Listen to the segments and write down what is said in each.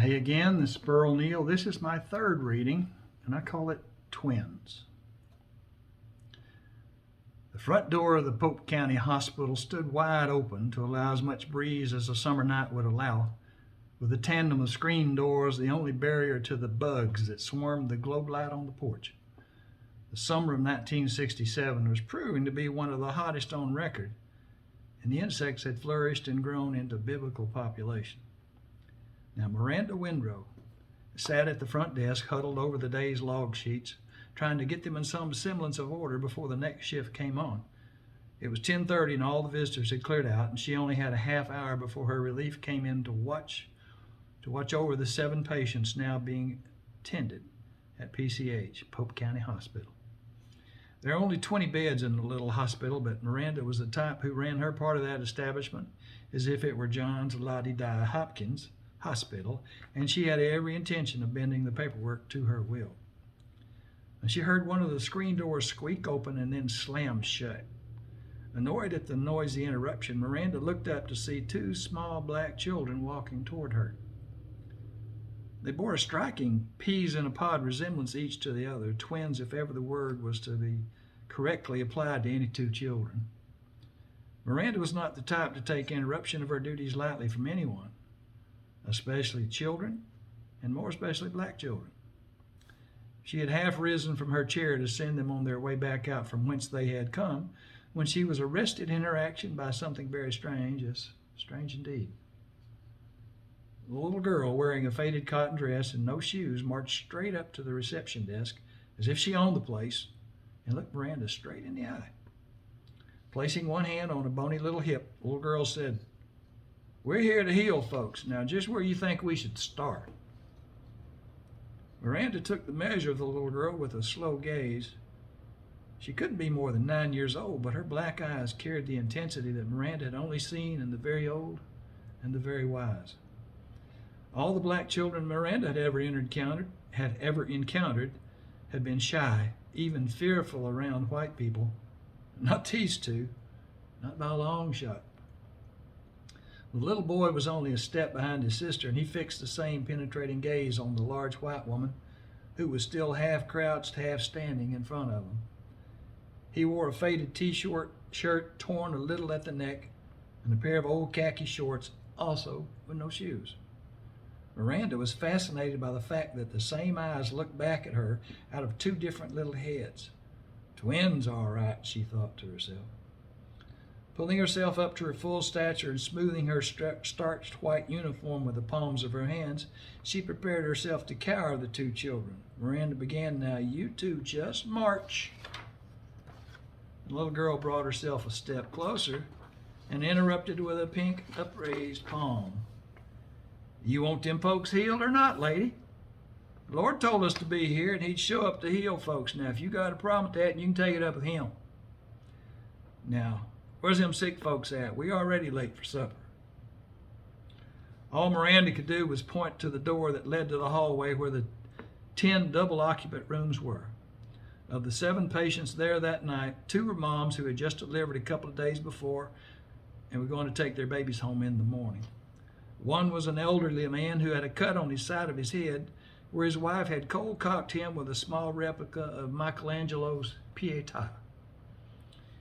Hey again, this is Burl Neal. This is my third reading, and I call it Twins. The front door of the Pope County Hospital stood wide open to allow as much breeze as a summer night would allow, with a tandem of screen doors the only barrier to the bugs that swarmed the globe light on the porch. The summer of 1967 was proving to be one of the hottest on record, and the insects had flourished and grown into biblical population. Now, Miranda Windrow sat at the front desk, huddled over the day's log sheets, trying to get them in some semblance of order before the next shift came on. It was 10:30 and all the visitors had cleared out, and she only had a half hour before her relief came in to watch over the 7 patients now being tended at PCH, Pope County Hospital. There are only 20 beds in the little hospital, but Miranda was the type who ran her part of that establishment as if it were Johns La-di-da Hopkins Hospital, and she had every intention of bending the paperwork to her will. And she heard one of the screen doors squeak open and then slam shut. Annoyed at the noisy interruption, Miranda looked up to see 2 small black children walking toward her. They bore a striking peas-in-a-pod resemblance each to the other, twins if ever the word was to be correctly applied to any 2 children. Miranda was not the type to take interruption of her duties lightly from anyone, especially children, and more especially black children. She had half risen from her chair to send them on their way back out from whence they had come, when she was arrested in her action by something very strange, yes, strange indeed. The little girl, wearing a faded cotton dress and no shoes, marched straight up to the reception desk as if she owned the place and looked Miranda straight in the eye. Placing one hand on a bony little hip, the little girl said, "We're here to heal folks. Now, just where you think we should start?" Miranda took the measure of the little girl with a slow gaze. She couldn't be more than 9 years old, but her black eyes carried the intensity that Miranda had only seen in the very old and the very wise. All the black children Miranda had ever encountered had been shy, even fearful around white people. Not these 2, not by a long shot. The little boy was only a step behind his sister, and he fixed the same penetrating gaze on the large white woman, who was still half crouched, half standing in front of him. He wore a faded shirt torn a little at the neck, and a pair of old khaki shorts, also with no shoes. Miranda was fascinated by the fact that the same eyes looked back at her out of 2 different little heads. Twins, all right, she thought to herself. Pulling herself up to her full stature and smoothing her starched white uniform with the palms of her hands, she prepared herself to cower the 2 children. Miranda began, "Now you 2 just march." The little girl brought herself a step closer and interrupted with a pink upraised palm. "You want them folks healed or not, lady? The Lord told us to be here, and he'd show up to heal folks. Now, if you got a problem with that, you can take it up with him. Now, where's them sick folks at? We already late for supper." All Miranda could do was point to the door that led to the hallway where the 10 double-occupant rooms were. Of the 7 patients there that night, 2 were moms who had just delivered a couple of days before and were going to take their babies home in the morning. One was an elderly man who had a cut on his side of his head where his wife had cold-cocked him with a small replica of Michelangelo's Pietà.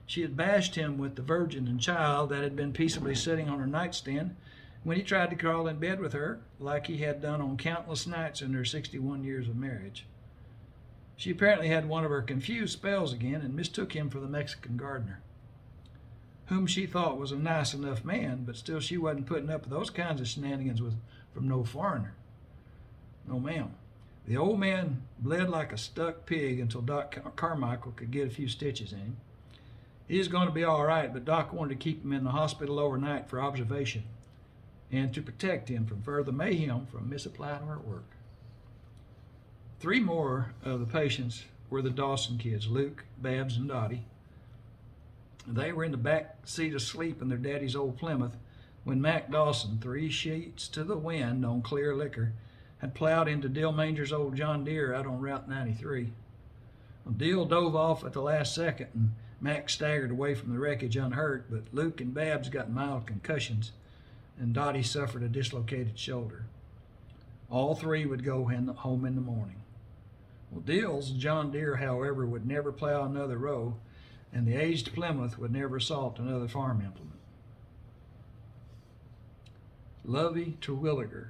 She had bashed him with the Virgin and Child that had been peaceably sitting on her nightstand when he tried to crawl in bed with her, like he had done on countless nights in their 61 years of marriage. She apparently had one of her confused spells again and mistook him for the Mexican gardener, whom she thought was a nice enough man, but still she wasn't putting up with those kinds of shenanigans from no foreigner. No, ma'am. The old man bled like a stuck pig until Doc Carmichael could get a few stitches in him. He was going to be all right, but Doc wanted to keep him in the hospital overnight for observation and to protect him from further mayhem from misapplied artwork. 3 more of the patients were the Dawson kids, Luke, Babs, and Dottie. They were in the back seat asleep in their daddy's old Plymouth when Mac Dawson, 3 sheets to the wind on clear liquor, had plowed into Dill Manger's old John Deere out on Route 93. Dill dove off at the last second, and Mac staggered away from the wreckage unhurt, but Luke and Babs got mild concussions, and Dottie suffered a dislocated shoulder. All three would go home in the morning. Well, Dill's John Deere, however, would never plow another row, and the aged Plymouth would never salt another farm implement. Lovey Terwilliger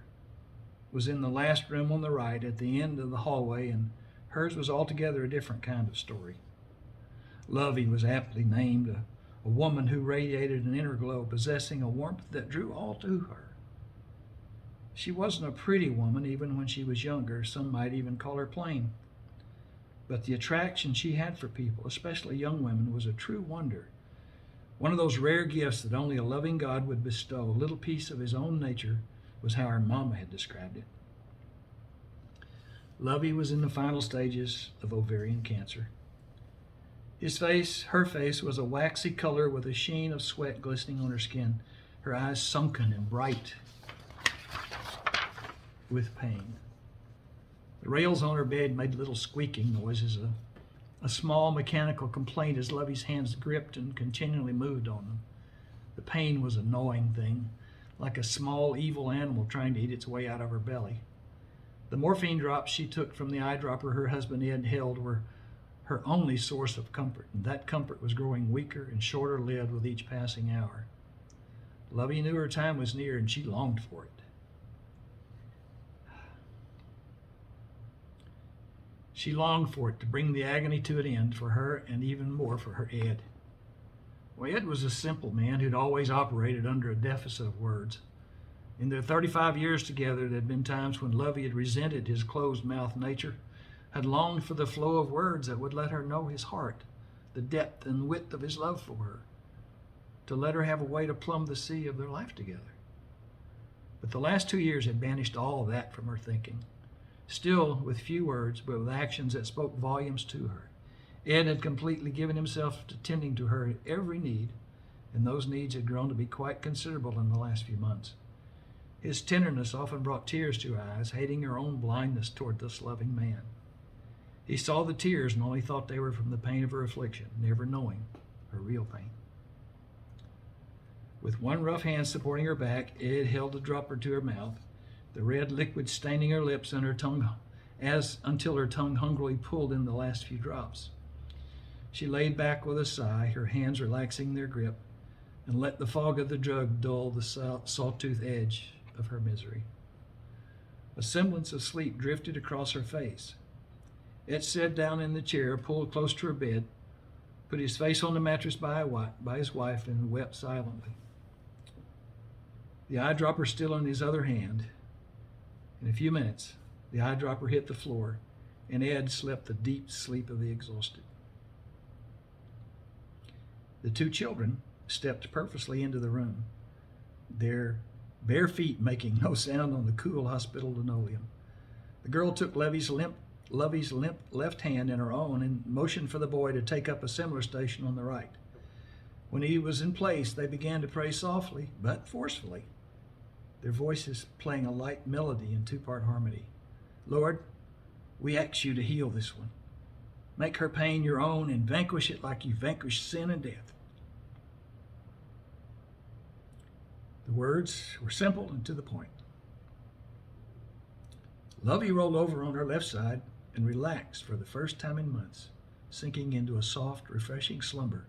was in the last room on the right at the end of the hallway, and hers was altogether a different kind of story. Lovey was aptly named a woman who radiated an inner glow, possessing a warmth that drew all to her. She wasn't a pretty woman even when she was younger. Some might even call her plain. But the attraction she had for people, especially young women, was a true wonder. One of those rare gifts that only a loving God would bestow. A little piece of his own nature was how her mama had described it. Lovey was in the final stages of ovarian cancer. Her face was a waxy color with a sheen of sweat glistening on her skin, her eyes sunken and bright with pain. The rails on her bed made little squeaking noises, a small mechanical complaint as Lovey's hands gripped and continually moved on them. The pain was a gnawing thing, like a small evil animal trying to eat its way out of her belly. The morphine drops she took from the eyedropper her husband Ed held were her only source of comfort, and that comfort was growing weaker and shorter-lived with each passing hour. Lovey knew her time was near, and she longed for it. She longed for it to bring the agony to an end for her and even more for her Ed. Well, Ed was a simple man who'd always operated under a deficit of words. In their 35 years together, there had been times when Lovey had resented his closed-mouthed nature, had longed for the flow of words that would let her know his heart, the depth and width of his love for her, to let her have a way to plumb the sea of their life together. But the last 2 years had banished all of that from her thinking. Still, with few words, but with actions that spoke volumes to her, Ed had completely given himself to tending to her every need, and those needs had grown to be quite considerable in the last few months. His tenderness often brought tears to her eyes, hating her own blindness toward this loving man. He saw the tears and only thought they were from the pain of her affliction, never knowing her real pain. With one rough hand supporting her back, Ed held a dropper to her mouth, the red liquid staining her lips and her tongue until her tongue hungrily pulled in the last few drops. She laid back with a sigh, her hands relaxing their grip, and let the fog of the drug dull the sawtooth edge of her misery. A semblance of sleep drifted across her face. Ed sat down in the chair, pulled close to her bed, put his face on the mattress by his wife, and wept silently. The eyedropper still in his other hand. In a few minutes, the eyedropper hit the floor, and Ed slept the deep sleep of the exhausted. The two children stepped purposely into the room, their bare feet making no sound on the cool hospital linoleum. The girl took Lovey's limp left hand in her own and motioned for the boy to take up a similar station on the right. When he was in place, they began to pray softly but forcefully, their voices playing a light melody in two-part harmony. Lord, we ask you to heal this one. Make her pain your own and vanquish it like you vanquished sin and death. The words were simple and to the point. Lovey rolled over on her left side and relaxed for the first time in months, sinking into a soft, refreshing slumber,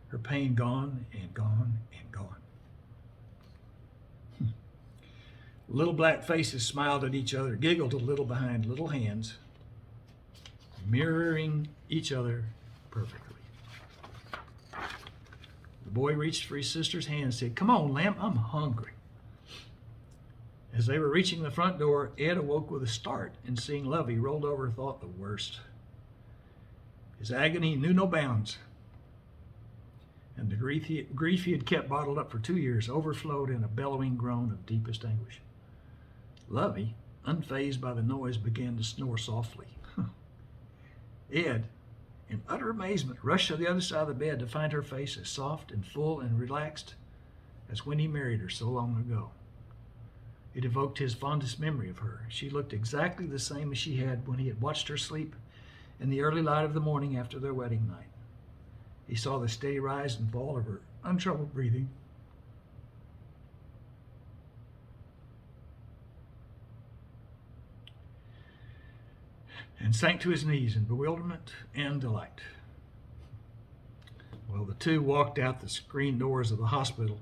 her pain gone and gone and gone. Little black faces smiled at each other, giggled a little behind little hands, mirroring each other perfectly. The boy reached for his sister's hand and said, "Come on, Lamb, I'm hungry." As they were reaching the front door, Ed awoke with a start and seeing Lovey rolled over thought the worst. His agony knew no bounds, and the grief he had kept bottled up for 2 years overflowed in a bellowing groan of deepest anguish. Lovey, unfazed by the noise, began to snore softly. Ed, in utter amazement, rushed to the other side of the bed to find her face as soft and full and relaxed as when he married her so long ago. It evoked his fondest memory of her. She looked exactly the same as she had when he had watched her sleep in the early light of the morning after their wedding night. He saw the steady rise and fall of her untroubled breathing, and sank to his knees in bewilderment and delight. Well, the two walked out the screen doors of the hospital,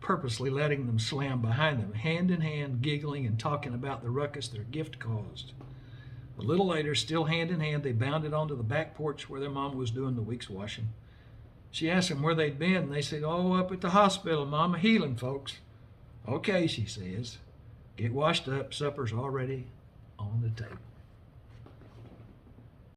purposely letting them slam behind them, hand in hand, giggling and talking about the ruckus their gift caused. A little later, still hand in hand, they bounded onto the back porch where their mama was doing the week's washing. She asked them where they'd been, and they said, "Oh, up at the hospital, Mama, healing folks." "Okay," she says. "Get washed up. Supper's already on the table."